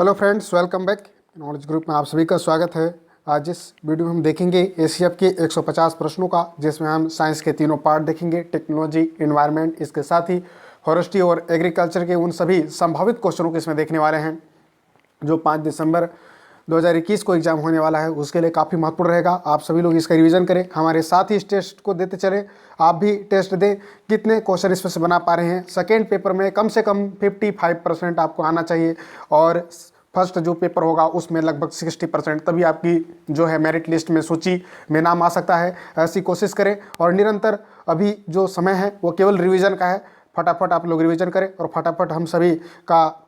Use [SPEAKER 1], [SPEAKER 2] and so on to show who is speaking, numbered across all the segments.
[SPEAKER 1] Hello friends, welcome back. Knowledge group में आप सभी का स्वागत है। आज इस वीडियो में हम देखेंगे एसीएफ के 150 प्रश्नों का, जिसमें हम साइंस के तीनों पार्ट देखेंगे, टेक्नोलॉजी, एनवायरनमेंट, इसके साथ ही फॉरेस्ट्री और एग्रीकल्चर के उन सभी संभावित क्वेश्चनों को इसमें देखने वाले हैं जो 5 दिसंबर 2021 को एग्जाम होने वाला है। उसके लिए काफ़ी महत्वपूर्ण रहेगा। आप सभी लोग इसका रिवीजन करें, हमारे साथ ही इस टेस्ट को देते चलें। आप भी टेस्ट दें, कितने क्वेश्चन इसमें से बना पा रहे हैं। सेकेंड पेपर में कम से कम 55% आपको आना चाहिए और फर्स्ट जो पेपर होगा उसमें लगभग 60%, तभी आपकी जो है मेरिट लिस्ट में, सूची में नाम आ सकता है। ऐसी कोशिश करें और निरंतर अभी जो समय है वो केवल रिवीजन का है। फटाफट आप लोग रिवीजन करें और फटाफट हम सभी का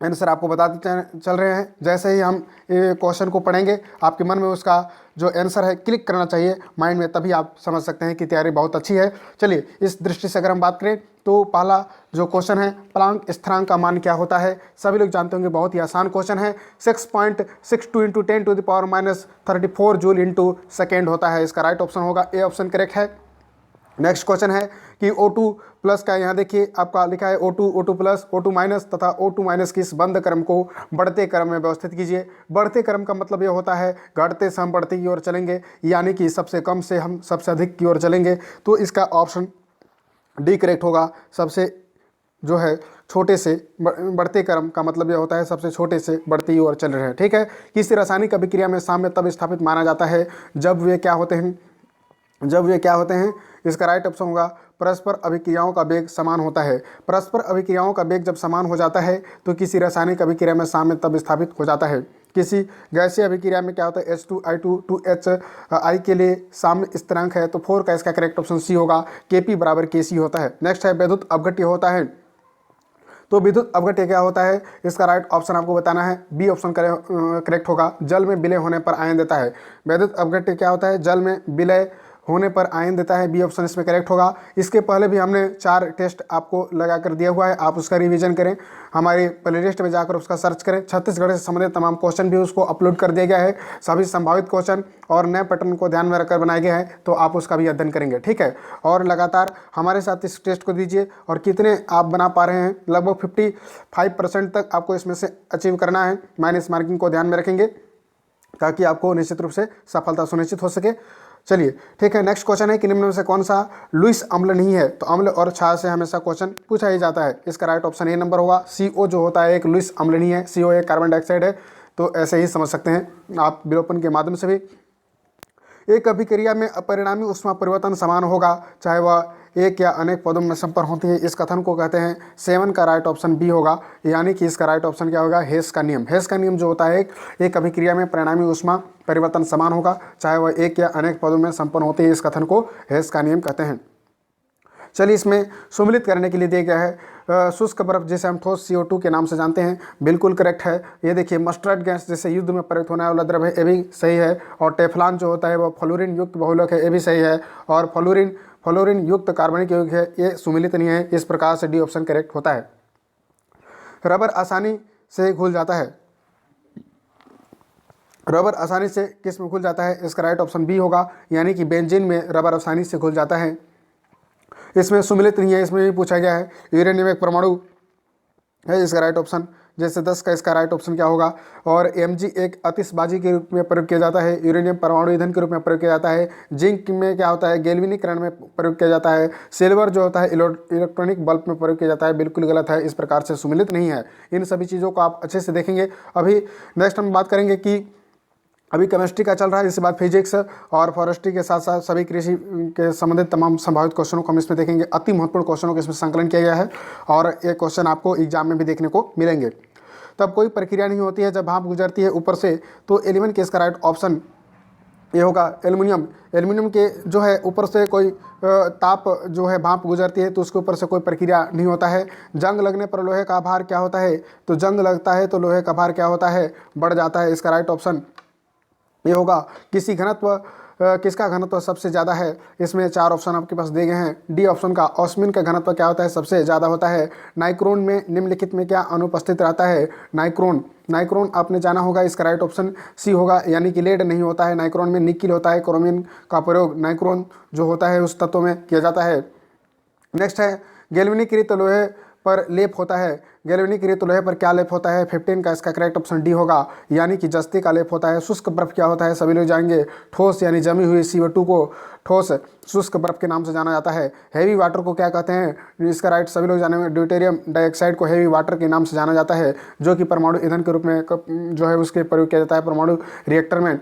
[SPEAKER 1] आंसर आपको बताते चल रहे हैं। जैसे ही हम ये क्वेश्चन को पढ़ेंगे, आपके मन में उसका जो आंसर है क्लिक करना चाहिए माइंड में, तभी आप समझ सकते हैं कि तैयारी बहुत अच्छी है। चलिए, इस दृष्टि से अगर हम बात करें तो पहला जो क्वेश्चन है, प्लांक स्थिरांक का मान क्या होता है। सभी लोग जानते होंगे, बहुत ही आसान क्वेश्चन है। 6.62 × 10⁻34 जूल इंटू सेकेंड होता है। इसका राइट ऑप्शन होगा ए ऑप्शन करेक्ट है। नेक्स्ट क्वेश्चन है कि O2 प्लस का, यहाँ देखिए आपका लिखा है O2, O2 plus, O2 minus तथा O2 माइनस की इस बंद क्रम को बढ़ते क्रम में व्यवस्थित कीजिए। बढ़ते क्रम का मतलब ये होता है घटते से हम बढ़ते की ओर चलेंगे, यानी कि सबसे कम से हम सबसे अधिक की ओर चलेंगे। तो इसका ऑप्शन डी करेक्ट होगा। सबसे जो है छोटे से बढ़ते क्रम का मतलब यह होता है सबसे छोटे से बढ़ती की ओर चल रहे हैं। ठीक है। किसी रासायनिक अभिक्रिया में साम्य तब स्थापित माना जाता है जब वे क्या होते हैं। इसका राइट ऑप्शन होगा परस्पर अभिक्रियाओं का वेग समान होता है। परस्पर अभिक्रियाओं का वेग जब समान हो जाता है तो किसी रासायनिक अभिक्रिया में साम्य तब स्थापित हो जाता है। किसी गैसीय अभिक्रिया में क्या होता है, H2I2 2HI के लिए साम्य स्थिरांक है, तो 4 का इसका करेक्ट ऑप्शन सी होगा। Kp बराबर Kc होता है। नेक्स्ट है विद्युत अपघट्य होता है। तो विद्युत अपघट्य क्या होता है, इसका राइट ऑप्शन आपको बताना है। बी ऑप्शन करेक्ट होगा। जल में विलय होने पर आयन देता है। विद्युत अपघट्य क्या होता है, जल में विलय होने पर आयन देता है। बी ऑप्शन इसमें करेक्ट होगा। इसके पहले भी हमने 4 टेस्ट आपको लगा कर दिया हुआ है, आप उसका रिवीजन करें। हमारी प्लेलिस्ट में जाकर उसका सर्च करें। छत्तीसगढ़ से संबंधित तमाम क्वेश्चन भी उसको अपलोड कर दिया गया है। सभी संभावित क्वेश्चन और नए पैटर्न को ध्यान में रखकर बनाए गए हैं, तो आप उसका भी अध्ययन करेंगे। ठीक है। और लगातार हमारे साथ इस टेस्ट को दीजिए। और कितने आप बना पा रहे हैं, लगभग 55% तक आपको इसमें से अचीव करना है। माइनस मार्किंग को ध्यान में रखेंगे ताकि आपको निश्चित रूप से सफलता सुनिश्चित हो सके। चलिए, ठीक है। नेक्स्ट क्वेश्चन है कि निम्न में से कौन सा लुईस अम्ल नहीं है। तो अम्ल और क्षार से हमेशा क्वेश्चन पूछा ही जाता है। इसका राइट ऑप्शन ए नंबर होगा। CO जो होता है एक लुईस अम्ल नहीं है। CO एक कार्बन डाइऑक्साइड है। तो ऐसे ही समझ सकते हैं आप विलोपन के माध्यम से भी। एक अभिक्रिया में अपरिणामी ऊष्मा परिवर्तन समान होगा चाहे वह एक या अनेक पदों में संपन्न होती है। इस कथन को कहते हैं 7 का राइट ऑप्शन बी होगा। यानी कि इसका राइट ऑप्शन क्या होगा, हेस का नियम। हेस का नियम जो होता है एक अभिक्रिया में परिणामी ऊष्मा परिवर्तन समान होगा चाहे वह एक या अनेक पदों में संपन्न होती है। इस कथन को हेस का नियम कहते हैं। चलिए, इसमें सम्मिलित करने के लिए दिया गया है शुष्क बर्फ, जिसे हम ठोस CO2 के नाम से जानते हैं। बिल्कुल करेक्ट है। ये देखिए, मस्टर्ड गैस जैसे युद्ध में प्रयुक्त होने वाला द्रव्य है, ये भी सही है। और टेफ्लॉन जो होता है वह फ्लोरीन युक्त बहुलक है, ये भी सही है। और फ्लोरीन युक्त कार्बनिक यौगिक है, ये सुमिलित नहीं है। इस प्रकार से डी ऑप्शन करेक्ट होता है। रबर आसानी से घुल जाता है। रबर आसानी से किस में घुल जाता है, इसका राइट ऑप्शन बी होगा। यानी कि बेंजीन में रबर आसानी से घुल जाता है। इसमें सुमिलित नहीं है, इसमें भी पूछा गया है। यूरेनियम एक परमाणु है, इसका राइट ऑप्शन। जैसे 10 का इसका राइट ऑप्शन क्या होगा। और Mg एक आतिशबाजी के रूप में प्रयोग किया जाता है। यूरेनियम परमाणु ईंधन के रूप में प्रयोग किया जाता है। जिंक में क्या होता है, गैल्वेनीकरण में प्रयोग किया जाता है। सिल्वर जो होता है इलेक्ट्रॉनिक बल्ब में प्रयोग किया जाता है। बिल्कुल गलत है, इस प्रकार से सुमिलित नहीं है। इन सभी चीज़ों को आप अच्छे से देखेंगे। अभी नेक्स्ट हम बात करेंगे कि अभी केमिस्ट्री का चल रहा है, इसके बाद फिजिक्स और फॉरेस्ट्री के साथ साथ सभी कृषि के संबंधित तमाम संभावित क्वेश्चनों को हम इसमें देखेंगे। अति महत्वपूर्ण क्वेश्चनों को इसमें संकलन किया गया है और ये क्वेश्चन आपको एग्जाम में भी देखने को मिलेंगे। तब कोई प्रक्रिया नहीं होती है जब भाप गुजरती है ऊपर से। तो 11 के इसका राइट ऑप्शन ये होगा एल्युमिनियम। एल्युमिनियम के जो है ऊपर से कोई ताप जो है भाप गुजरती है तो उसके ऊपर से कोई प्रक्रिया नहीं होता है। जंग लगने पर लोहे का भार क्या होता है, तो जंग लगता है तो लोहे का भार क्या होता है, बढ़ जाता है। इसका राइट ऑप्शन ये होगा। किसका घनत्व सबसे ज़्यादा है, इसमें 4 ऑप्शन आपके पास दिए गए हैं। डी ऑप्शन का ऑस्मिन का घनत्व क्या होता है, सबसे ज़्यादा होता है। नाइक्रोन में निम्नलिखित में क्या अनुपस्थित रहता है, नाइक्रोन आपने जाना होगा। इसका राइट ऑप्शन सी होगा। यानी कि लेड नहीं होता है, नाइक्रोन में निकिल होता है। क्रोमिन का प्रयोग नाइक्रोन जो होता है उस तत्व में किया जाता है। नेक्स्ट है गैल्वेनीकृत लोहे पर लेप होता है। गैल्वेनिक रेत लोहे पर क्या लेप होता है? 15 का इसका करेक्ट ऑप्शन डी होगा, यानी कि जस्ती का लेप होता है। शुष्क बर्फ क्या होता है? सभी लोग जाएंगे ठोस यानी जमी हुई CO2 को ठोस शुष्क बर्फ के नाम से जाना जाता है। हैवी वाटर को क्या कहते हैं? इसका राइट सभी लोग जानेंगे, ड्यूटेरियम डाइऑक्साइड को हैवी वाटर के नाम से जाना जाता है, जो कि परमाणु ईंधन के रूप में जो है उसके प्रयोग किया जाता है परमाणु रिएक्टर में।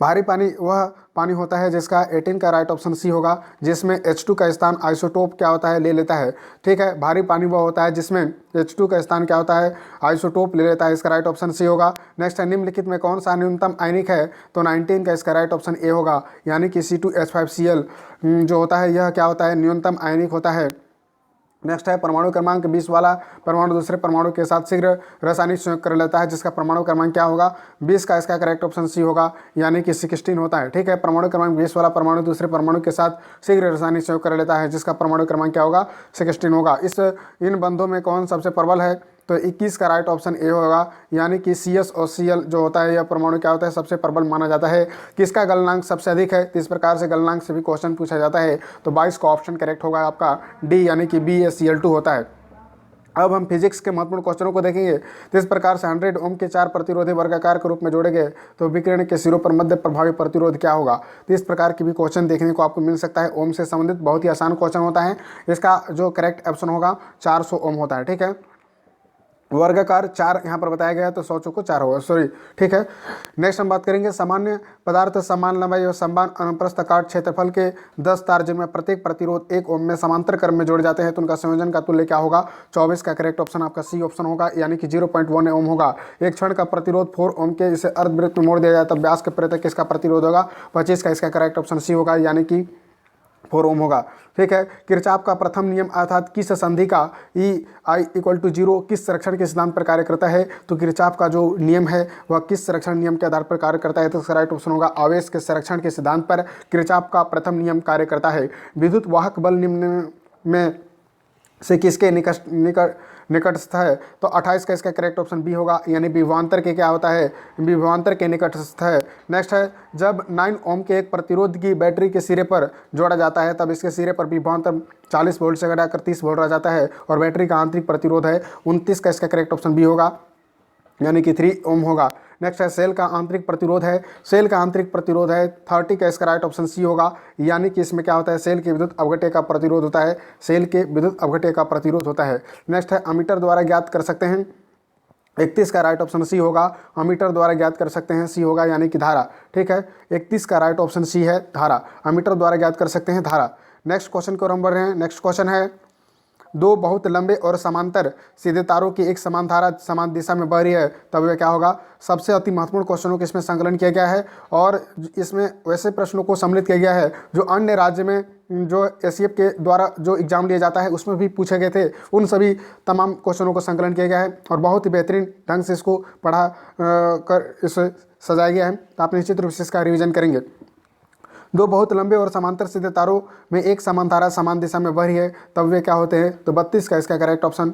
[SPEAKER 1] भारी पानी वह पानी होता है जिसका 18 का राइट ऑप्शन सी होगा, जिसमें H2 का स्थान आइसोटोप क्या होता है? ले लेता है। ठीक है, भारी पानी वह होता है जिसमें H2 का स्थान क्या होता है? आइसोटोप ले लेता है। इसका राइट ऑप्शन सी होगा। नेक्स्ट है, निम्नलिखित में कौन सा न्यूनतम आयनिक है? तो 19 का इसका राइट ऑप्शन ए होगा, यानी कि C2H5Cl जो होता है यह क्या होता है? न्यूनतम आयनिक होता है। नेक्स्ट है, परमाणु क्रमांक 20 वाला परमाणु दूसरे परमाणु के साथ शीघ्र रासायनिक संयोग कर लेता है, जिसका परमाणु क्रमांक क्या होगा? 20 का इसका करेक्ट ऑप्शन सी होगा, यानी कि 16 होता है। ठीक है, परमाणु क्रमांक 20 वाला परमाणु दूसरे परमाणु के साथ शीघ्र रासायनिक संयोग कर लेता है, जिसका परमाणु क्रमांक क्या होगा? 16 होगा। इन बंधों में कौन सबसे प्रबल है? तो 21 का राइट ऑप्शन ए होगा, यानी कि CS और Cl जो होता है यह परमाणु क्या होता है? सबसे प्रबल माना जाता है। किसका गलनांक सबसे अधिक है? तो इस प्रकार से गलनांक से भी क्वेश्चन पूछा जाता है, तो 22 का ऑप्शन करेक्ट होगा आपका डी, यानी कि BaCl2 होता है। अब हम फिजिक्स के महत्वपूर्ण क्वेश्चनों को देखेंगे। तो इस प्रकार से 100 ओम के 4 प्रतिरोधी वर्गाकार के रूप में जोड़े गए तो विकिरण के सिरों पर मध्य प्रभावी प्रतिरोध क्या होगा? तो इस प्रकार की भी क्वेश्चन देखने को आपको मिल सकता है। ओम से संबंधित बहुत ही आसान क्वेश्चन होता है। इसका जो करेक्ट ऑप्शन होगा 400 ओम होता है। ठीक है, वर्गाकार 4 यहाँ पर बताया गया है, तो 100 चौको 4 होगा, सॉरी। ठीक है, नेक्स्ट हम बात करेंगे सामान्य पदार्थ समान लंबाई और समान अनुप्रस्थ काट क्षेत्रफल के 10 तार जिनमें प्रत्येक प्रतिरोध 1 ओम में समांतर क्रम में जोड़े जाते हैं, तो उनका संयोजन का तुल्य क्या होगा? 24 का करेक्ट ऑप्शन आपका सी ऑप्शन होगा, यानी कि 0.1 ओम होगा। एक क्षण का प्रतिरोध 4 ओम के इसे अर्धवृत्त में मोड़ दिया जाए तब व्यास के प्रत्येक किसका प्रतिरोध होगा? 25 का इसका करेक्ट ऑप्शन सी होगा, यानी कि 4 ओम होगा। ठीक है, किरचॉफ का प्रथम नियम अर्थात किस संधि का E=0 किस संरक्षण के सिद्धांत पर कार्य करता है? तो किरचॉफ का जो नियम है वह किस संरक्षण नियम के आधार पर कार्य करता है? तो इसका राइट ऑप्शन होगा आवेश के संरक्षण के सिद्धांत पर किरचॉफ का प्रथम नियम कार्य करता है। विद्युत वाहक बल निम्न में से किसके निकटस्थ है? तो 28 का इसका करेक्ट ऑप्शन बी होगा, यानी विभवांतर के क्या होता है? विभवांतर के निकटस्थ है। नेक्स्ट है, जब 9 ओम के एक प्रतिरोध की बैटरी के सिरे पर जोड़ा जाता है तब इसके सिरे पर विभवांतर 40 वोल्ट से घटाकर 30 वोल्ट रह जाता है और बैटरी का आंतरिक प्रतिरोध है 29 का इसका करेक्ट ऑप्शन बी होगा, यानी कि 3 ओम होगा। नेक्स्ट है, सेल का आंतरिक प्रतिरोध है। सेल का आंतरिक प्रतिरोध है 30 का इसका राइट ऑप्शन सी होगा, यानी कि इसमें क्या होता है? सेल के विद्युत अवघट्य का प्रतिरोध होता है। सेल के विद्युत अवघट्य का प्रतिरोध होता है। नेक्स्ट है, अमीटर द्वारा ज्ञात कर सकते हैं। 31 का राइट ऑप्शन सी होगा, अमीटर द्वारा ज्ञात कर सकते हैं, सी होगा, यानी कि धारा। ठीक है, 31 का राइट ऑप्शन सी है, धारा। अमीटर द्वारा ज्ञात कर सकते हैं धारा। नेक्स्ट क्वेश्चन को हम बढ़ रहे हैं। नेक्स्ट क्वेश्चन है, दो बहुत लंबे और समांतर सीधे तारों की एक समान धारा समान दिशा में बह रही है तब यह क्या होगा? सबसे अति महत्वपूर्ण क्वेश्चनों के इसमें संकलन किया गया है और इसमें वैसे प्रश्नों को सम्मिलित किया गया है जो अन्य राज्य में जो SCF के द्वारा जो एग्जाम लिया जाता है उसमें भी पूछे गए थे। उन सभी तमाम क्वेश्चनों को संकलन किया गया है और बहुत ही बेहतरीन ढंग से इसको पढ़ा कर इसे सजाया गया है। तो आप निश्चित रूप से इसका रिविजन करेंगे। दो बहुत लंबे और समांतर सीधे तारों में एक समान धारा समान दिशा में बह रही है तब वे क्या होते हैं? तो 32 का इसका करेक्ट ऑप्शन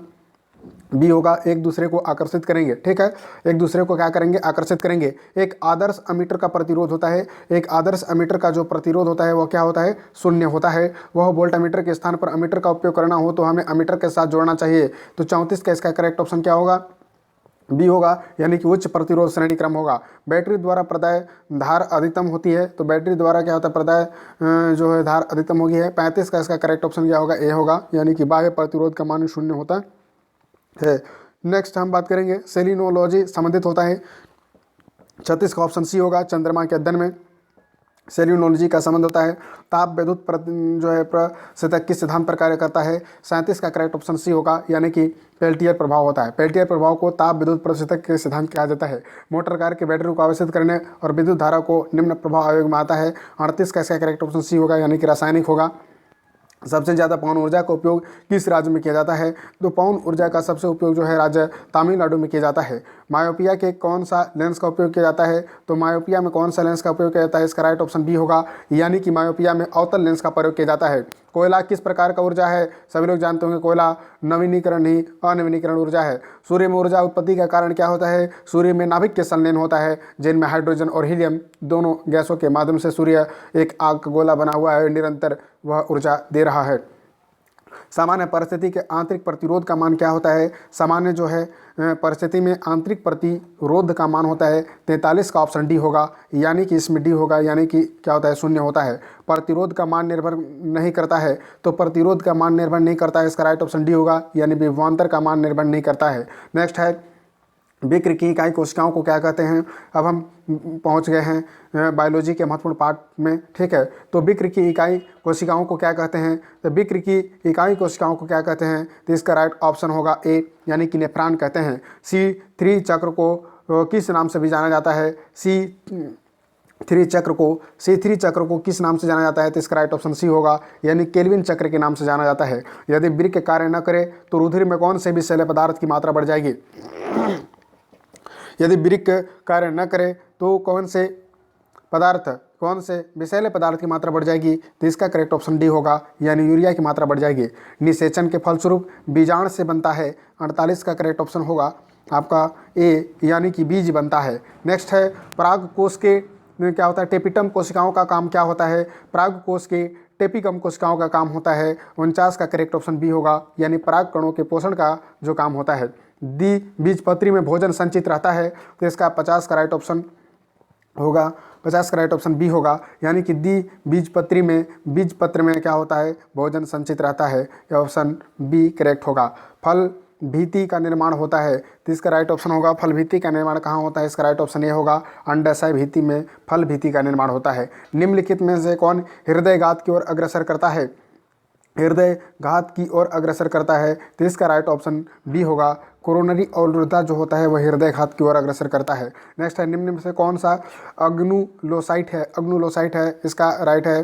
[SPEAKER 1] बी होगा, एक दूसरे को आकर्षित करेंगे। ठीक है, एक दूसरे को क्या करेंगे? आकर्षित करेंगे। एक आदर्श अमीटर का प्रतिरोध होता है। एक आदर्श अमीटर का जो प्रतिरोध होता है वह क्या होता है? शून्य होता है। वह वोल्ट अमीटर के स्थान पर अमीटर का उपयोग करना हो तो हमें अमीटर के साथ जोड़ना चाहिए। तो 34 का इसका करेक्ट ऑप्शन क्या होगा? बी होगा, यानी कि उच्च प्रतिरोध श्रेणी क्रम होगा। बैटरी द्वारा प्रदाय धार अधिकतम होती है तो बैटरी द्वारा क्या होता है? प्रदाय जो है धार अधिकतम होगी है। 35 का इसका करेक्ट ऑप्शन क्या होगा? ए होगा, यानी कि बाह्य प्रतिरोध का मान शून्य होता है। नेक्स्ट हम बात करेंगे सेलिनोलॉजी संबंधित होता है। 36 का ऑप्शन सी होगा, चंद्रमा के अध्ययन में सेल्यूनोलॉजी का संबंध होता है। ताप विद्युत जो है प्रतिशतक किस सिद्धांत पर कार्य करता है? 37 का करेक्ट ऑप्शन सी होगा, यानी कि पेल्टियर प्रभाव होता है। पेल्टियर प्रभाव को ताप विद्युत प्रतिशतक के सिद्धांत कहा जाता है। मोटर कार के बैटरी को आवेशित करने और विद्युत धारा को निम्न प्रभाव आयोग में आता है। 38 का इसका करेक्ट ऑप्शन सी होगा, यानी कि रासायनिक होगा। सबसे ज़्यादा पवन ऊर्जा का उपयोग किस राज्य में किया जाता है? तो पवन ऊर्जा का सबसे उपयोग जो है राज्य तमिलनाडु में किया जाता है। मायोपिया के कौन सा लेंस का उपयोग किया जाता है? तो मायोपिया में कौन सा लेंस का उपयोग किया जाता है? इसका राइट ऑप्शन बी होगा, यानी कि मायोपिया में अवतल लेंस का प्रयोग किया जाता है। कोयला किस प्रकार का ऊर्जा है? सभी लोग जानते होंगे कोयला नवीनीकरण नहीं अनवीनीकरण ऊर्जा है। सूर्य में ऊर्जा उत्पत्ति का कारण क्या होता है? सूर्य में नाभिक के संलयन होता है जिनमें हाइड्रोजन और हीलियम दोनों गैसों के माध्यम से सूर्य एक आग का गोला बना हुआ है, निरंतर वह ऊर्जा दे रहा है। सामान्य परिस्थिति के आंतरिक प्रतिरोध का मान क्या होता है? सामान्य जो है परिस्थिति में आंतरिक प्रतिरोध का मान होता है 43 का ऑप्शन डी होगा, यानी कि इसमें डी होगा, यानी कि क्या होता है? शून्य होता है। प्रतिरोध का मान निर्भर नहीं करता है, तो प्रतिरोध का मान निर्भर नहीं करता है, इसका राइट ऑप्शन डी होगा, यानी विभवांतर का मान निर्भर नहीं करता है। नेक्स्ट है विक्र की इकाई कोशिकाओं को क्या कहते हैं? अब हम पहुंच गए हैं बायोलॉजी के महत्वपूर्ण पार्ट में, ठीक है। तो विक्र की इकाई कोशिकाओं को क्या कहते हैं? तो विक्र की इकाई कोशिकाओं को क्या कहते हैं? तो इसका राइट ऑप्शन होगा ए, यानी कि नेफ्रॉन कहते हैं। C3 चक्र को किस नाम से भी जाना जाता है? C3 चक्र को किस नाम से जाना जाता है? तो इसका राइट ऑप्शन सी होगा, यानी केल्विन चक्र के नाम से जाना जाता है। यदि वृक्क कार्य न करे तो रुधिर में कौन से विषैले पदार्थ की मात्रा बढ़ जाएगी? यदि वृक्क कार्य न करे तो कौन से विषैले पदार्थ की मात्रा बढ़ जाएगी? तो इसका करेक्ट ऑप्शन डी होगा, यानी यूरिया की मात्रा बढ़ जाएगी। निषेचन के फलस्वरूप बीजाणु से बनता है 48 का करेक्ट ऑप्शन होगा आपका ए, यानी कि बीज बनता है। नेक्स्ट है पराग कोश के क्या होता है? टेपिटम कोशिकाओं का काम क्या होता है? पराग कोश के टेपिकम कोशिकाओं का काम होता है 49 का करेक्ट ऑप्शन बी होगा, यानी पराग कणों के पोषण का जो काम होता है। दी बीजपत्री में भोजन संचित रहता है, तो इसका 50 का राइट ऑप्शन होगा, 50 का राइट ऑप्शन बी होगा, यानी कि दी बीजपत्री में क्या होता है? भोजन संचित रहता है, यह ऑप्शन बी करेक्ट होगा। फल भीति का निर्माण होता है, तो इसका राइट ऑप्शन होगा फल भीति का निर्माण कहाँ होता है? इसका राइट ऑप्शन ये होगा, अंडाशय भीति में फल भीति का निर्माण होता है। निम्नलिखित में से कौन हृदयघात की ओर अग्रसर करता है? हृदय घात की ओर अग्रसर करता है, तो इसका राइट ऑप्शन बी होगा, कोरोनरी अवरुद्धा जो होता है वह हृदय घात की ओर अग्रसर करता है। नेक्स्ट है निम्न में से कौन सा अग्नुलोसाइट है? इसका राइट है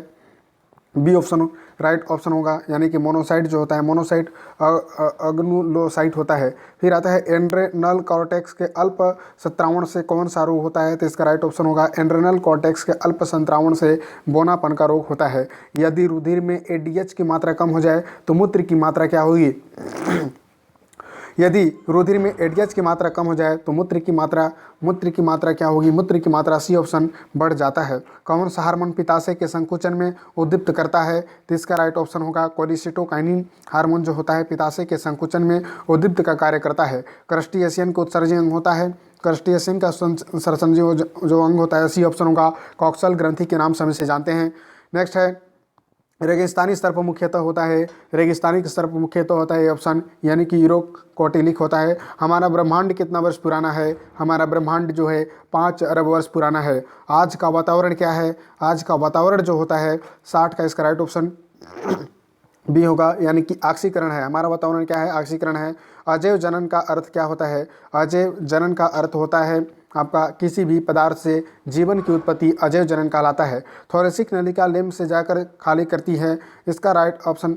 [SPEAKER 1] बी ऑप्शन राइट ऑप्शन होगा, यानी कि मोनोसाइट जो होता है, मोनोसाइट अग्नुलोसाइट होता है। फिर आता है एंड्रेनल कॉर्टेक्स के अल्प संत्रावण से कौन सा रोग होता है? तो इसका राइट ऑप्शन होगा एंड्रेनल कॉर्टेक्स के अल्प संत्रावण से बोनापन का रोग होता है। यदि रुधिर में एडीएच की मात्रा कम हो जाए तो मूत्र की मात्रा क्या होगी? यदि रुधिर में एडीएच की मात्रा कम हो जाए तो मूत्र की मात्रा क्या होगी? मूत्र की मात्रा सी ऑप्शन बढ़ जाता है। कौन सा हार्मोन पित्ताशय के संकुचन में उद्दीप्त करता है? तो इसका राइट ऑप्शन होगा कोलिसिटोकाइनिन हार्मोन जो होता है पित्ताशय के संकुचन में उद्दीप्त का कार्य करता है। क्रस्टिएशियन को उत्सर्जन अंग होता है, क्रस्टिएशियन का संसर्जन जो अंग होता है सी ऑप्शन होगा, कॉक्सल ग्रंथि के नाम से हम इसे जानते हैं। नेक्स्ट है रेगिस्तानी स्तर पर मुख्यतः होता है, रेगिस्तानी स्तर पर मुख्यतः होता है ऑप्शन, यानी कि यूरोकोटिलिक होता है। हमारा ब्रह्मांड कितना वर्ष पुराना है? हमारा ब्रह्मांड जो है 5 अरब वर्ष पुराना है। आज का वातावरण क्या है? आज का वातावरण जो होता है 60 का, इसका राइट ऑप्शन बी होगा, यानी कि ऑक्सीकरण है। हमारा वातावरण क्या है? ऑक्सीकरण है। अजैव जनन का अर्थ क्या होता है? अजैव जनन का अर्थ होता है आपका किसी भी पदार्थ से जीवन की उत्पत्ति अजैव जनन कहलाता है। थोरेसिक नलिका लिम्फ से जाकर खाली करती है, इसका राइट ऑप्शन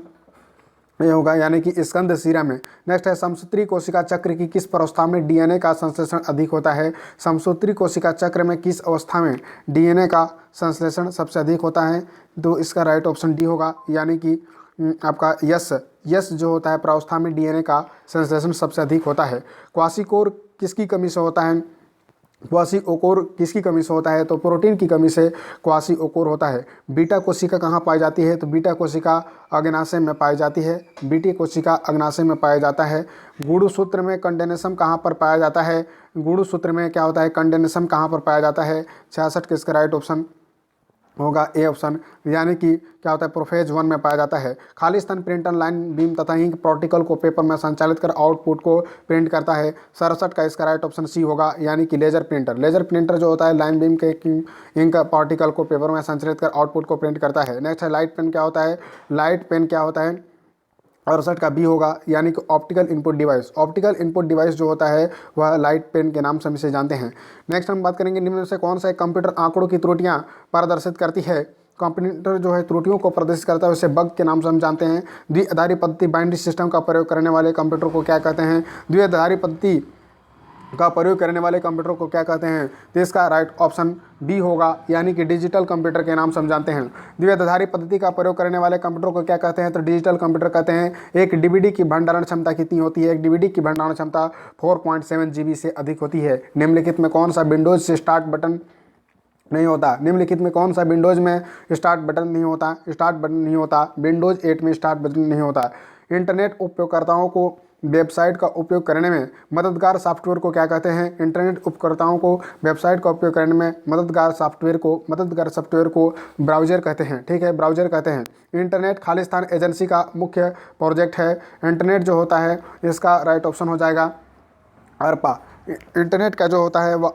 [SPEAKER 1] ये होगा, यानी कि स्कंद शिरा में। नेक्स्ट है समसूत्री कोशिका चक्र की किस अवस्था में डीएनए का संश्लेषण अधिक होता है? समसूत्री कोशिका चक्र में किस अवस्था में डीएनए का संश्लेषण सबसे अधिक होता है? तो इसका राइट ऑप्शन डी होगा, यानी कि आपका यस जो होता है प्रावस्था में डीएनए का संश्लेषण सबसे अधिक होता है। क्वासिकोर किसकी कमी से होता है? क्वासिओकोर किसकी कमी से होता है? तो प्रोटीन की कमी से क्वासिओकोर होता है। बीटा कोशिका कहाँ पाई जाती है? तो बीटा कोशिका अग्नाशय में पाई जाती है, बीटा कोशिका अग्नाशय में पाया जाता है। गुणसूत्र में कंडेंसेशन कहाँ पर पाया जाता है? गुणसूत्र में क्या होता है? कंडेंसेशन कहाँ पर पाया जाता है? 66 का इसका राइट ऑप्शन होगा ए ऑप्शन, यानी कि क्या होता है? प्रोफेज 1 में पाया जाता है। खाली स्तन प्रिंटर लाइन बीम तथा इंक पार्टिकल को पेपर में संचालित कर आउटपुट को प्रिंट करता है। 67 का इसका राइट ऑप्शन सी होगा, यानी कि लेजर प्रिंटर जो होता है लाइन बीम के इंक पार्टिकल को पेपर में संचालित कर आउटपुट को प्रिंट करता है। नेक्स्ट है लाइट पेन क्या होता है? लाइट पेन क्या होता है? 68 का बी होगा, यानी कि optical input device. Optical input device जो होता है वह लाइट पेन के नाम से हम इसे जानते हैं। नेक्स्ट हम बात करेंगे निम्न में से कौन सा एक कंप्यूटर आंकड़ों की त्रुटियां प्रदर्शित करती है? कंप्यूटर जो है त्रुटियों को प्रदर्शित करता है उसे बग के नाम से हम जानते हैं। द्विआधारी पद्धति बाइनरी सिस्टम का प्रयोग करने वाले कंप्यूटर को क्या कहते हैं? द्विआधारी पद्धति का प्रयोग करने वाले कंप्यूटर को क्या कहते हैं? तो इसका राइट ऑप्शन बी होगा, यानी कि डिजिटल कंप्यूटर के नाम से हम जानते हैं। द्विआधारी पद्धति का प्रयोग करने वाले कंप्यूटर को क्या कहते हैं? तो डिजिटल कंप्यूटर कहते हैं। एक डीवीडी की भंडारण क्षमता कितनी होती है? एक डीवीडी की भंडारण क्षमता 4.7 GB से अधिक होती है। निम्नलिखित में कौन सा विंडोज से स्टार्ट बटन नहीं होता? निम्नलिखित में कौन सा विंडोज में स्टार्ट बटन नहीं होता? विंडोज 8 में स्टार्ट बटन नहीं होता। इंटरनेट उपयोगकर्ताओं को वेबसाइट का उपयोग करने में मददगार सॉफ्टवेयर को क्या कहते हैं? इंटरनेट उपयोगकर्ताओं को वेबसाइट का उपयोग करने में मददगार सॉफ्टवेयर को ब्राउज़र कहते हैं। ठीक है, ब्राउज़र कहते हैं। इंटरनेट खालिस्तान एजेंसी का मुख्य प्रोजेक्ट है। इंटरनेट जो होता है इसका राइट ऑप्शन हो जाएगा अरपा। इंटरनेट का जो होता है वह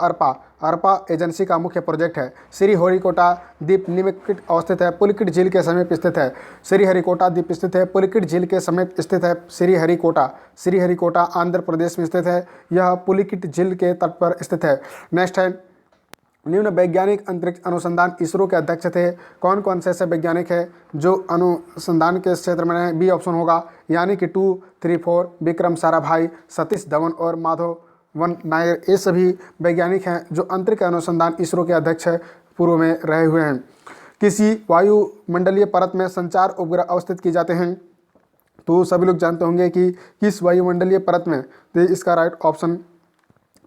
[SPEAKER 1] अरपा एजेंसी का मुख्य प्रोजेक्ट है। श्रीहरिकोटा द्वीप निम्नलिखित अवस्थित है, पुलिकिट झील के समीप स्थित है। श्रीहरिकोटा द्वीप स्थित है, पुलिकिट झील के समीप स्थित है। श्रीहरिकोटा आंध्र प्रदेश में स्थित है। यह पुलिकिट झील के तट पर स्थित है। नेक्स्ट है, निम्न वैज्ञानिक अंतरिक्ष अनुसंधान इसरो के अध्यक्ष थे। कौन कौन से ऐसे वैज्ञानिक हैं जो अनुसंधान के क्षेत्र में हैं? बी ऑप्शन होगा, यानी कि 2, 3, 4 विक्रम साराभाई, सतीश धवन और माधवन नायर। ये सभी वैज्ञानिक हैं जो अंतरिक्ष अनुसंधान इसरो के अध्यक्ष पूर्व में रहे हुए हैं। किसी वायुमंडलीय परत में संचार उपग्रह अवस्थित किए जाते हैं, तो सभी लोग जानते होंगे कि किस वायुमंडलीय परत में, तो इसका राइट ऑप्शन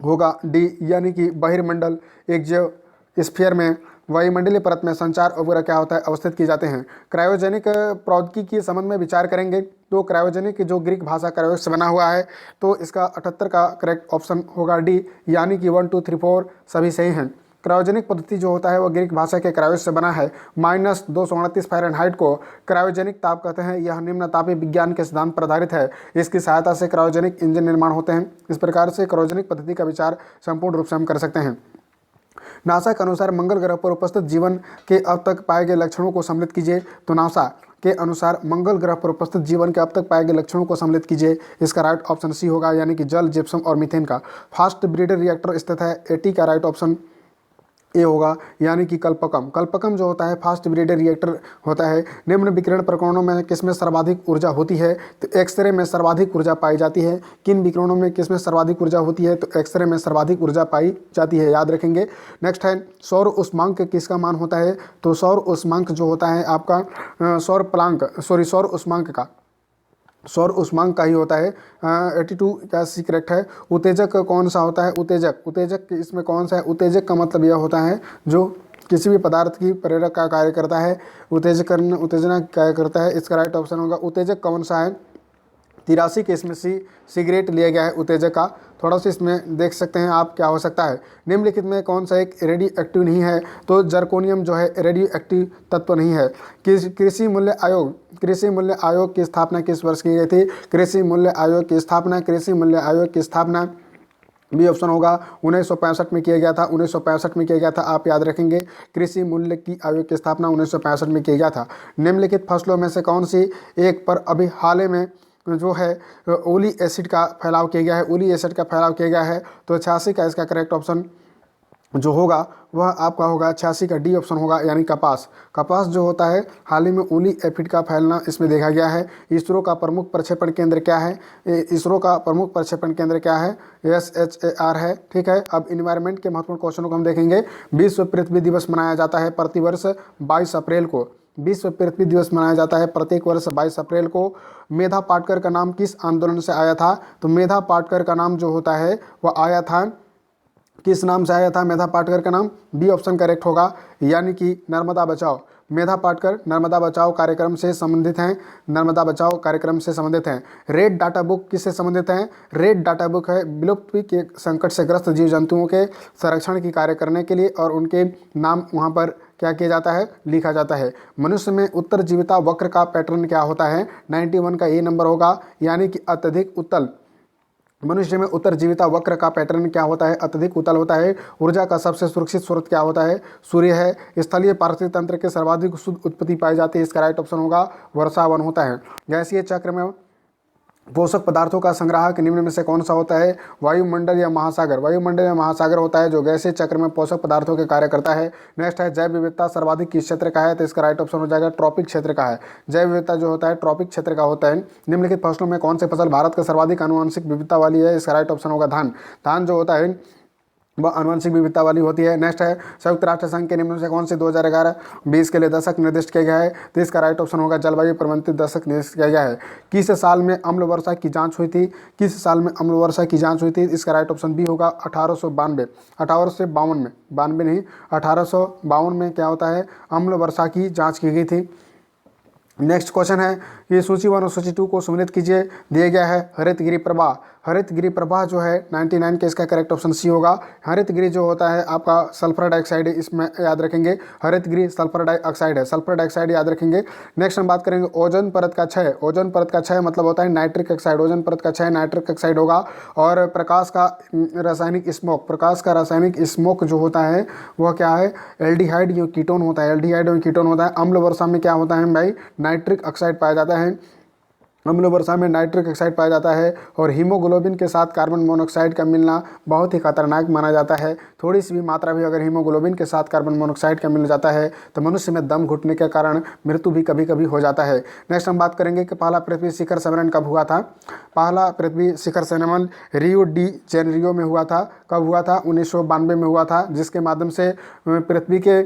[SPEAKER 1] होगा डी, यानी कि बहिर्मंडल एक्जियोस्फीयर में वायुमंडलीय परत में संचार उपग्रह क्या होता है? अवस्थित किए जाते हैं। क्रायोजेनिक प्रौद्योगिकी के संबंध में विचार करेंगे तो क्रायोजेनिक जो ग्रीक भाषा क्रायोस से बना हुआ है, तो इसका 78 का करेक्ट ऑप्शन होगा डी, यानी कि 1, 2, 3, 4 सभी सही हैं। क्रायोजेनिक पद्धति जो होता है वो ग्रीक भाषा के क्रायोस से बना है। -229 फ़ारेनहाइट को क्रायोजेनिक ताप कहते हैं। यह निम्न तापीय विज्ञान के सिद्धांत पर आधारित है। इसकी सहायता से क्रायोजेनिक इंजन निर्माण होते हैं। इस प्रकार से क्रायोजेनिक पद्धति का विचार संपूर्ण रूप से हम कर सकते हैं। नासा के अनुसार मंगल ग्रह पर उपस्थित जीवन के अब तक पाए गए लक्षणों को सम्मिलित कीजिए। तो नासा के अनुसार मंगल ग्रह पर उपस्थित जीवन के अब तक पाए गए लक्षणों को सम्मिलित कीजिए। इसका राइट ऑप्शन सी होगा, यानी कि जल, जिप्सम और मीथेन का। फास्ट ब्रीडर रिएक्टर स्थित है। 80 का राइट ऑप्शन ए होगा, यानी कि कल्पकम जो होता है फास्ट ब्रीडर रिएक्टर होता है। निम्न विकिरण प्रकरणों में किसमें सर्वाधिक ऊर्जा होती है? तो एक्सरे में सर्वाधिक ऊर्जा पाई जाती है। किन विकिरणों में किसमें सर्वाधिक ऊर्जा होती है? तो एक्सरे में सर्वाधिक ऊर्जा पाई जाती है, याद रखेंगे। नेक्स्ट है, सौर उष्मांक किसका मान होता है? तो सौर उष्मांक जो होता है आपका सौर उष्मांक का ही होता है। 82 का सी करेक्ट है। उत्तेजक कौन सा होता है? उत्तेजक इसमें कौन सा है? उत्तेजक का मतलब यह होता है जो किसी भी पदार्थ की प्रेरक का कार्य करता है, उत्तेजना कार्य करता है। इसका राइट ऑप्शन होगा उत्तेजक कौन सा है? 83 के इसमें सिगरेट लिया गया है उत्तेजक का। थोड़ा सा इसमें देख सकते हैं आप क्या हो सकता है। निम्नलिखित में कौन सा एक रेडियो एक्टिव नहीं है? तो जर्कोनियम जो है रेडियो एक्टिव तत्व नहीं है। कृषि मूल्य आयोग की स्थापना किस वर्ष की गई थी? कृषि मूल्य आयोग की स्थापना बी ऑप्शन होगा 1965 में किया गया था। 1965 में किया गया था, आप याद रखेंगे। कृषि मूल्य की आयोग की स्थापना 1965 में किया गया था। निम्नलिखित फसलों में से कौन सी एक पर अभी हाल ही में जो है ओलिक एसिड का फैलाव किया गया है? तो 86 का इसका करेक्ट ऑप्शन जो होगा वह आपका होगा 86 का डी ऑप्शन होगा, यानी कपास जो होता है हाल ही में ओलिक एसिड का फैलना इसमें देखा गया है। इसरो का प्रमुख प्रक्षेपण केंद्र क्या है? SHAR है। ठीक है, अब इन्वायरमेंट के महत्वपूर्ण क्वेश्चनों को हम देखेंगे। विश्व पृथ्वी दिवस मनाया जाता है प्रतिवर्ष 22 अप्रैल को। विश्व पृथ्वी दिवस मनाया जाता है प्रत्येक वर्ष 22 अप्रैल को। मेधा पाटकर का नाम किस आंदोलन से आया था? तो मेधा पाटकर का नाम जो होता है वह आया था, किस नाम से आया था मेधा पाटकर का नाम? बी ऑप्शन करेक्ट होगा, यानी कि नर्मदा बचाओ। मेधा पाटकर नर्मदा बचाओ कार्यक्रम से संबंधित हैं। रेड डाटा बुक किससे संबंधित है? रेड डाटा बुक है विलुप्ति के संकट से ग्रस्त जीव जंतुओं के संरक्षण की कार्य करने के लिए, और उनके नाम वहाँ पर क्या किया जाता है? लिखा जाता है। मनुष्य में उत्तरजीविता वक्र का पैटर्न क्या होता है? 91 का ए नंबर होगा, यानी कि अत्यधिक उत्तल। मनुष्य में उत्तरजीविता वक्र का पैटर्न क्या होता है? अत्यधिक उत्तल होता है। ऊर्जा का सबसे सुरक्षित स्रोत क्या होता है? सूर्य है। स्थलीय पारिस्थितिक तंत्र के सर्वाधिक शुद्ध उत्पत्ति पाई जाती है। इसका राइट ऑप्शन होगा वर्षावन होता है। गैसीय चक्र में पोषक पदार्थों का संग्राहक निम्न में से कौन सा होता है? वायुमंडल या महासागर होता है जो गैसीय चक्र में पोषक पदार्थों के कार्य करता है। नेक्स्ट है, जैव विविधता सर्वाधिक किस क्षेत्र का है? तो इसका राइट ऑप्शन हो जाएगा ट्रॉपिक क्षेत्र का है। जैव विविधता जो होता है ट्रॉपिक क्षेत्र का होता है। निम्नलिखित फसलों में कौन सी फसल भारत का सर्वाधिक आनुवंशिक विविधता वाली है? इसका राइट ऑप्शन होगा धान जो होता है वह आनुवंशिक विविधता वाली होती है। नेक्स्ट है, संयुक्त राष्ट्र संघ के निम्न से कौन से 2011-20 के लिए दशक निर्दिष्ट किया गया है? तो इसका राइट ऑप्शन होगा जलवायु प्रबंधित दशक निर्दिष्ट किया गया है। किस साल में अम्ल वर्षा की जांच हुई थी? इसका राइट ऑप्शन बी होगा 1852 में क्या होता है? अम्ल वर्षा की जाँच की गई थी। नेक्स्ट क्वेश्चन है कि सूची 1 और सूची 2 को सम्मिलित कीजिए। दिया गया है हरितगिरी प्रवाह। हरितगिरी प्रवाह जो है 99 के इसका करेक्ट ऑप्शन सी होगा। हरितगिरी जो होता है आपका सल्फर डाइऑक्साइड, इसमें याद रखेंगे हरितगिरी सल्फर डाइऑक्साइड है, सल्फर डाइऑक्साइड याद रखेंगे। नेक्स्ट हम बात करेंगे ओजोन परत का क्षय। ओजोन परत का क्षय मतलब होता है नाइट्रिक ऑक्साइड, ओजोन परत का क्षय नाइट्रिक ऑक्साइड होगा। और प्रकाश का रासायनिक स्मोक, प्रकाश का रासायनिक स्मोक जो होता है वह क्या है, एल्डिहाइड या कीटोन होता है, एल्डिहाइड और कीटोन होता है। अम्ल वर्षा में क्या होता है भाई, नाइट्रिक ऑक्साइड पाया जाता है, अम्ल वर्षा में नाइट्रिक ऑक्साइड पाया जाता है। और हीमोग्लोबिन के साथ कार्बन मोनोऑक्साइड का मिलना बहुत ही खतरनाक माना जाता है। थोड़ी सी भी मात्रा भी अगर हीमोग्लोबिन के साथ कार्बन मोनोऑक्साइड का मिल जाता है तो मनुष्य में दम घुटने के कारण मृत्यु भी कभी कभी हो जाता है। नेक्स्ट हम बात करेंगे कि पहला पृथ्वी शिखर सम्मेलन कब हुआ था। पहला पृथ्वी शिखर सम्मेलन रियो डी जेनेरियो में हुआ था। कब हुआ था, 1992 में हुआ था, जिसके माध्यम से पृथ्वी के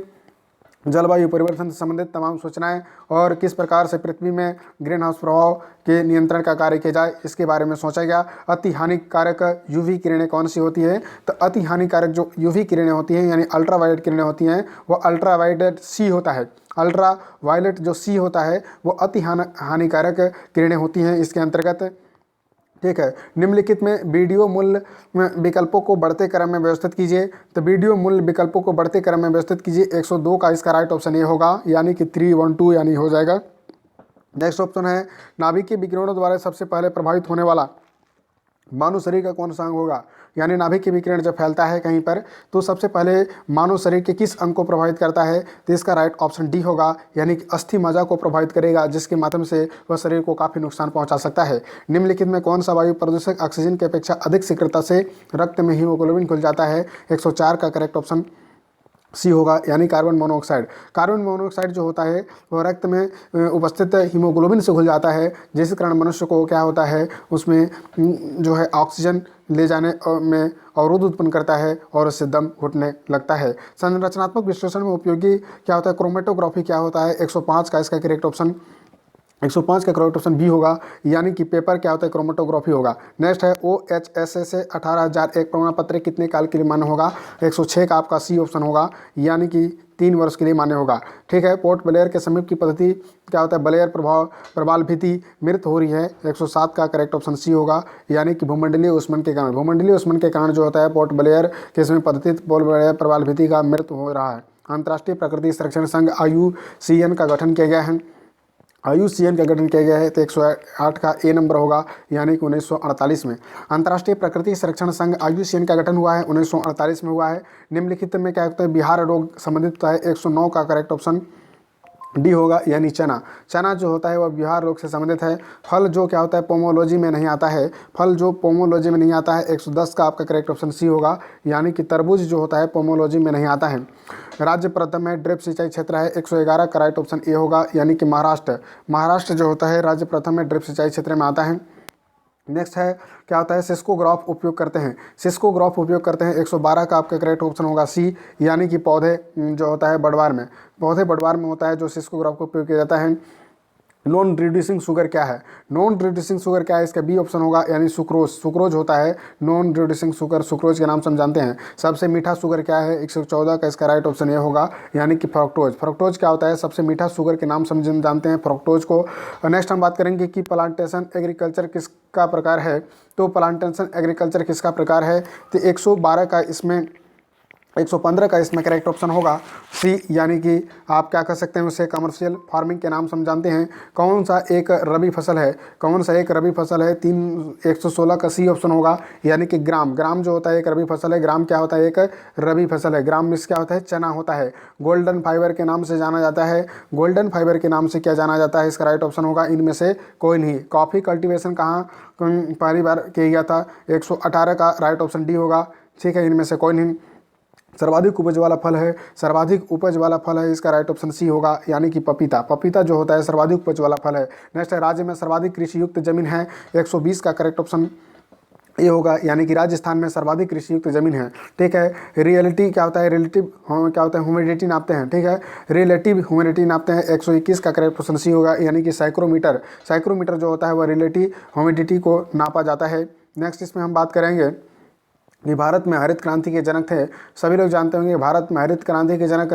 [SPEAKER 1] जलवायु परिवर्तन से संबंधित तमाम सूचनाएं और किस प्रकार से पृथ्वी में ग्रीन हाउस प्रभाव के नियंत्रण का कार्य किया जाए इसके बारे में सोचा गया। अति हानिकारक यूवी किरणें कौन सी होती है, तो अति हानिकारक जो यूवी किरणें होती हैं यानी अल्ट्रा वायलेट किरणें होती हैं वो अल्ट्रा वायलेट सी होता है। अल्ट्रा वायलेट जो सी होता है वो अति हानिकारक किरणें होती हैं इसके अंतर्गत। ठीक है, निम्नलिखित में वीडियो मूल्य विकल्पों को बढ़ते क्रम में व्यवस्थित कीजिए। तो वीडियो मूल्य विकल्पों को बढ़ते क्रम में व्यवस्थित कीजिए। 102 का इसका राइट ऑप्शन ये होगा, यानी कि 312 यानी हो जाएगा। नेक्स्ट ऑप्शन है नाभिकीय विकिरणों द्वारा सबसे पहले प्रभावित होने वाला मानव शरीर का कौन सा अंग होगा। यानी नाभिकीय विकिरण जब फैलता है कहीं पर तो सबसे पहले मानव शरीर के किस अंग को प्रभावित करता है, तो इसका राइट ऑप्शन डी होगा, यानी कि अस्थि मज्जा को प्रभावित करेगा, जिसके माध्यम से वह शरीर को काफ़ी नुकसान पहुंचा सकता है। निम्नलिखित में कौन सा वायु प्रदूषक ऑक्सीजन की अपेक्षा अधिक शीघ्रता से रक्त में हीमोग्लोबिन खुल जाता है। 104 का करेक्ट ऑप्शन सी होगा, यानी कार्बन मोनोऑक्साइड। कार्बन मोनोऑक्साइड जो होता है वह रक्त में उपस्थित हीमोग्लोबिन से घुल जाता है, जिस कारण मनुष्य को क्या होता है उसमें जो है ऑक्सीजन ले जाने में अवरोध उत्पन्न करता है और उससे दम घुटने लगता है। संरचनात्मक विश्लेषण में उपयोगी क्या होता है, क्रोमेटोग्राफी क्या होता है। 105 का इसका करेक्ट ऑप्शन 105 का करेक्ट ऑप्शन बी होगा, यानी कि पेपर क्या होता है, क्रोमेटोग्राफी होगा। नेक्स्ट है OHSA से 18,001 प्रमाण पत्र कितने काल के लिए मान्य होगा। 106 का आपका सी ऑप्शन होगा, यानी कि 3 वर्ष के लिए मान्य होगा। ठीक है, पोर्ट ब्लेयर के समीप की पद्धति क्या होता है, ब्लेयर प्रवाल भित्ति मृत हो रही है। 107 का करेक्ट ऑप्शन सी होगा, यानी कि भूमंडलीय उष्मन के कारण, भूमंडलीय उष्मन के कारण जो होता है पोर्ट ब्लेयर के समीप पद्धति पोर्ट ब्लेयर प्रवाल भित्ति का मृत हो रहा है। अंतर्राष्ट्रीय प्रकृति संरक्षण संघ IUCN का गठन किया गया है। IUCN का गठन किया गया है तो 108 का ए नंबर होगा, यानी कि 1948 में। अंतर्राष्ट्रीय प्रकृति संरक्षण संघ IUCN का गठन हुआ है 1948 में हुआ है। निम्नलिखित में क्या होता है, बिहार रोग संबंधित होता है। 109 का करेक्ट ऑप्शन डी होगा, यानी चना। चना जो होता है वह बिहार रोग से संबंधित है। फल जो क्या होता है पोमोलॉजी में नहीं आता है, फल जो पोमोलॉजी में नहीं आता है। 110 का आपका करेक्ट ऑप्शन सी होगा, यानी कि तरबूज जो होता है पोमोलॉजी में नहीं आता है। राज्य प्रथम है ड्रिप सिंचाई क्षेत्र है। 111 का राइट ऑप्शन ए होगा, यानी कि महाराष्ट्र। महाराष्ट्र जो होता है राज्य प्रथम में ड्रिप सिंचाई क्षेत्र में आता है। नेक्स्ट है क्या होता है, सिस्कोग्राफ उपयोग करते हैं। सिस्कोग्राफ उपयोग करते हैं। 112 का आपका करेक्ट ऑप्शन होगा सी, यानी कि पौधे जो होता है बढ़वार में, पौधे बढ़वार में होता है जो सिस्कोग्राफ को उपयोग किया जाता है। नॉन रिड्यूसिंग शुगर क्या है, नॉन रिड्यूसिंग शुगर क्या है, इसका बी ऑप्शन होगा, यानी सुक्रोज। सुक्रोज होता है नॉन रिड्यूसिंग शुगर, सुक्रोज के नाम से हम जानते हैं। सबसे मीठा शुगर क्या है, 114 का इसका राइट ऑप्शन ये होगा, यानी कि फ्रक्टोज। फ्रक्टोज क्या होता है, सबसे मीठा शुगर के नाम से हम जानते हैं फ्रक्टोज को। नेक्स्ट हम बात करेंगे कि प्लांटेशन एग्रीकल्चर किसका प्रकार है। तो प्लांटेशन एग्रीकल्चर किसका प्रकार है, तो 112 का इसमें 115 का इसमें करेक्ट ऑप्शन होगा सी, यानी कि आप क्या कर सकते हैं उसे कमर्शियल फार्मिंग के नाम से हम जानते हैं। कौन सा एक रबी फसल है, कौन सा एक रबी फसल है, 116 का सी ऑप्शन होगा, यानी कि ग्राम। ग्राम जो होता है एक रबी फसल है, ग्राम क्या होता है एक रबी फसल है। ग्राम में क्या होता है, चना होता है। गोल्डन फाइबर के नाम से जाना जाता है, गोल्डन फाइबर के नाम से क्या जाना जाता है, इसका राइट ऑप्शन होगा इनमें से कोई नहीं। कॉफ़ी कल्टीवेशन कहाँ पहली बार किया गया था, 118 का राइट ऑप्शन डी होगा। ठीक है, इनमें से कोई नहीं। सर्वाधिक उपज वाला फल है, सर्वाधिक उपज वाला फल है, इसका राइट ऑप्शन सी होगा, यानी कि पपीता। पपीता जो होता है सर्वाधिक उपज वाला फल है। नेक्स्ट है राज्य में सर्वाधिक कृषि युक्त जमीन है। 120 का करेक्ट ऑप्शन ये होगा, यानी कि राजस्थान में सर्वाधिक कृषि युक्त जमीन है। ठीक है, रियलिटी क्या होता है, रिलेटिव क्या होता है, ह्यूमिडिटी नापते हैं। ठीक है, रिलेटिव ह्यूमिडिटी नापते हैं। 121 का करेक्ट ऑप्शन सी होगा, यानी कि साइक्रोमीटर। साइक्रोमीटर जो होता है वह रिलेटिव ह्यूमिडिटी को नापा जाता है। नेक्स्ट इसमें हम बात करेंगे ये भारत में हरित क्रांति के जनक थे। सभी लोग जानते होंगे भारत में हरित क्रांति के जनक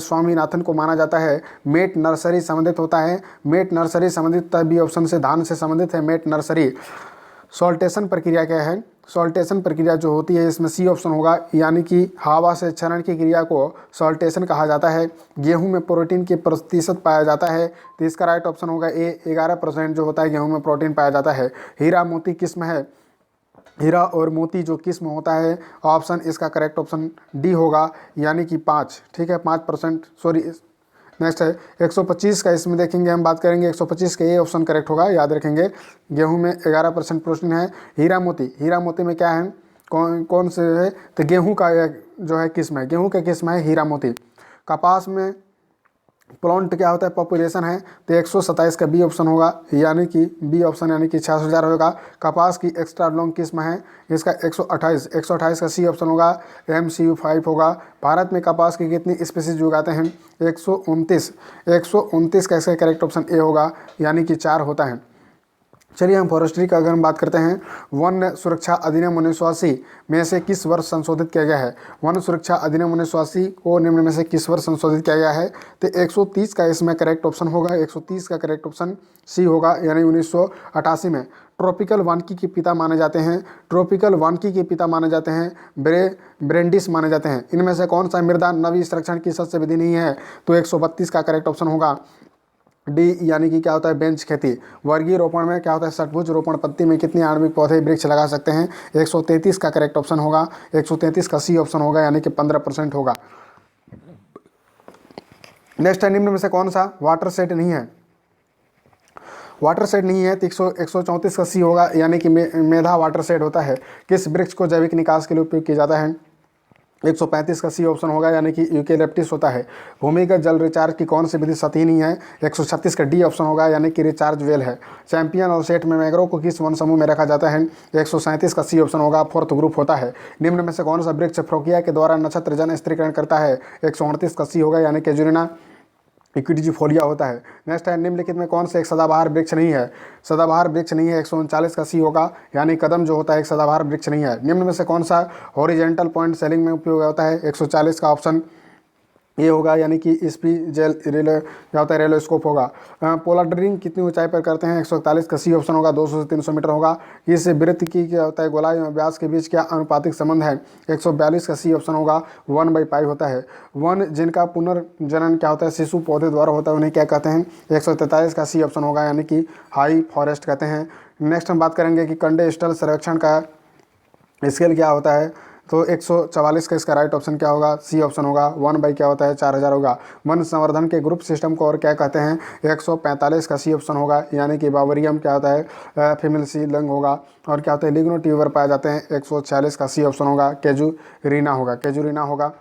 [SPEAKER 1] स्वामीनाथन को माना जाता है। मेट नर्सरी संबंधित होता है। मेट नर्सरी संबंधित बी ऑप्शन से धान से संबंधित है मेट नर्सरी। सॉल्टेशन प्रक्रिया क्या है? सॉल्टेशन प्रक्रिया जो होती है इसमें सी ऑप्शन होगा, यानी कि हवा से क्षरण की क्रिया को सॉल्टेशन कहा जाता है। गेहूं में प्रोटीन के प्रतिशत पाया जाता है, तो इसका राइट ऑप्शन होगा ए, 11% जो होता है गेहूं में प्रोटीन पाया जाता है। हीरा मोती किस्म है, हीरा और मोती जो किस्म होता है ऑप्शन इसका करेक्ट ऑप्शन डी होगा, यानी कि 5, ठीक है 5%, सॉरी। नेक्स्ट है 125 का, इसमें देखेंगे हम बात करेंगे 125 का, ये ऑप्शन करेक्ट होगा, याद रखेंगे। गेहूं में 11% प्रोटीन है। हीरा मोती में क्या है, कौन से है, तो गेहूं का जो है किस्म है, गेहूं का किस्म है हीरा मोती। कपास में प्लांट क्या होता है, पॉपुलेशन है, तो 127 का बी ऑप्शन होगा, यानी कि बी ऑप्शन यानी कि 66,000 होगा। कपास की एक्स्ट्रा लॉन्ग किस्म है, इसका 128 का सी ऑप्शन होगा, MCU5 होगा। भारत में कपास की कितनी स्पीसीज उगाते हैं, 129 का इसका करेक्ट ऑप्शन ए होगा, यानी कि 4 होता है। चलिए हम फॉरेस्ट्री का अगर हम बात करते हैं, वन सुरक्षा अधिनियम 1980 में से किस वर्ष संशोधित किया गया है? वन सुरक्षा अधिनियम 1980 को निम्न में से किस वर्ष संशोधित किया गया है? तो 130 का इसमें करेक्ट ऑप्शन होगा, 130 का करेक्ट ऑप्शन सी होगा, यानी 1988 में। ट्रॉपिकल वानिकी के पिता माने जाते हैं, ट्रॉपिकल वानिकी के पिता माने जाते हैं ब्रेंडिस माने जाते हैं। इनमें से कौन सा मृदा नवी संरक्षण की सस्य विधि नहीं है? तो 132 का करेक्ट ऑप्शन होगा, डी, यानी कि क्या होता है बेंच खेती। वर्गीय रोपण में क्या होता है, षटभुज रोपण पत्ती में कितने आणविक पौधे वृक्ष लगा सकते हैं? 133 का करेक्ट ऑप्शन होगा, 133 का सी ऑप्शन होगा, यानी कि 15% होगा। नेक्स्ट है, निम्न में से कौन सा वाटर सेट नहीं है? वाटर सेट नहीं है तो 134 का सी होगा, यानी कि मेधा वाटर सेट होता है। किस वृक्ष को जैविक निकास के लिए उपयोग किया जाता है? 135 का सी ऑप्शन होगा, यानी कि यूकेलिप्टस होता है। भूमिगत जल रिचार्ज की कौन सी विधि सतही नहीं है? 136 का डी ऑप्शन होगा, यानी कि रिचार्ज वेल है। चैंपियन और सेट में मैंग्रोव को किस वन समूह में रखा जाता है? 137 का सी ऑप्शन होगा, 4th ग्रुप होता है। निम्न में से कौन सा वृक्ष फ्रोकिया के द्वारा नक्षत्र जन स्त्रीकरण करता है? 138 का सी होगा, यानी कि जुरिना इक्विडिजिफोलिया होता है। नेक्स्ट है, निम्नलिखित में कौन से एक सदाबहार वृक्ष नहीं है? सदाबहार वृक्ष नहीं है, 139 का सी होगा, यानी कदम जो होता है एक सदाबहार वृक्ष नहीं है। निम्न में से कौन सा हॉरिजेंटल पॉइंट सेलिंग में उपयोग होता है? 140 का ऑप्शन ये होगा, यानी कि स्पी जेल रेलो क्या होता है रेलोस्कोप होगा। पोलर ड्रिंग कितनी ऊंचाई पर करते हैं? 141 का सी ऑप्शन होगा, 200 से 300 मीटर होगा। इस वृत्त की क्या होता है गोलाई और व्यास के बीच क्या अनुपातिक संबंध है? 142 का सी ऑप्शन होगा, 1/π होता है। वन जिनका पुनर्जनन क्या होता है शिशु पौधे द्वारा होता है उन्हें क्या कहते हैं? 143 का सी ऑप्शन होगा, यानी कि हाई फॉरेस्ट कहते हैं। नेक्स्ट हम बात करेंगे कि कंडे स्थल सर्वेक्षण का स्केल क्या होता है, तो 144 का इसका राइट ऑप्शन क्या होगा? सी ऑप्शन होगा, 1 क्या होता है 4000 होगा। वन संवर्धन के ग्रुप सिस्टम को और क्या कहते हैं? 145 का सी ऑप्शन होगा, यानी कि बावरियम क्या होता है फीमेल सी लंग होगा। और क्या होता है लिग्नो ट्यूबर पाए जाते हैं, 146 का सी ऑप्शन होगा, केजुरीना होगा।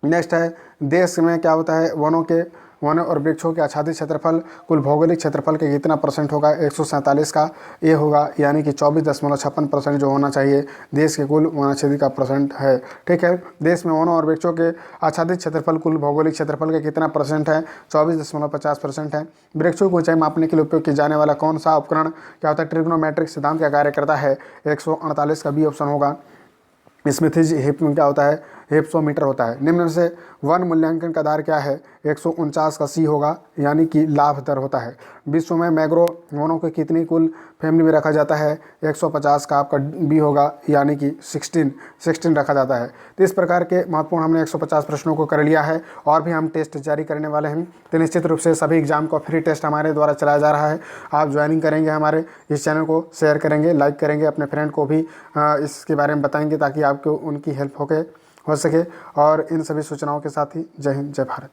[SPEAKER 1] नेक्स्ट है, देश में क्या होता है वनों और वृक्षों के आच्छादित क्षेत्रफल कुल भौगोलिक क्षेत्रफल के कितना % होगा? 147 का ये होगा, यानी कि 24.56% जो होना चाहिए देश के कुल वनाच्छेदी का % है। ठीक है, देश में वनों और वृक्षों के आच्छादित क्षेत्रफल कुल भौगोलिक क्षेत्रफल का कितना % है? 24.50% है। वृक्षों की ऊंचाई मापने के लिए उपयोग किया जाने वाला कौन सा उपकरण क्या होता है ट्रिग्नोमेट्रिक सिद्धांत का कार्य करता है? 148 का बी ऑप्शन होगा, स्मिथिज हिप क्या होता है हिप्सोमीटर होता है। निम्न में से वन मूल्यांकन का आधार क्या है? 149 का सी होगा, यानी कि लाभ दर होता है। विश्व में मैग्रो वनों को कितनी कुल फैमिली में रखा जाता है? 150 का आपका बी होगा, यानी कि 16 रखा जाता है। तो इस प्रकार के महत्वपूर्ण हमने 150 प्रश्नों को कर लिया है, और भी हम टेस्ट जारी करने वाले हैं। तो निश्चित रूप से सभी एग्जाम का फ्री टेस्ट हमारे द्वारा चलाया जा रहा है। आप ज्वाइनिंग करेंगे, हमारे इस चैनल को शेयर करेंगे, लाइक करेंगे, अपने फ्रेंड को भी इसके बारे में बताएंगे, ताकि आपको उनकी हेल्प हो सके। और इन सभी सूचनाओं के साथ ही जय हिंद, जय भारत।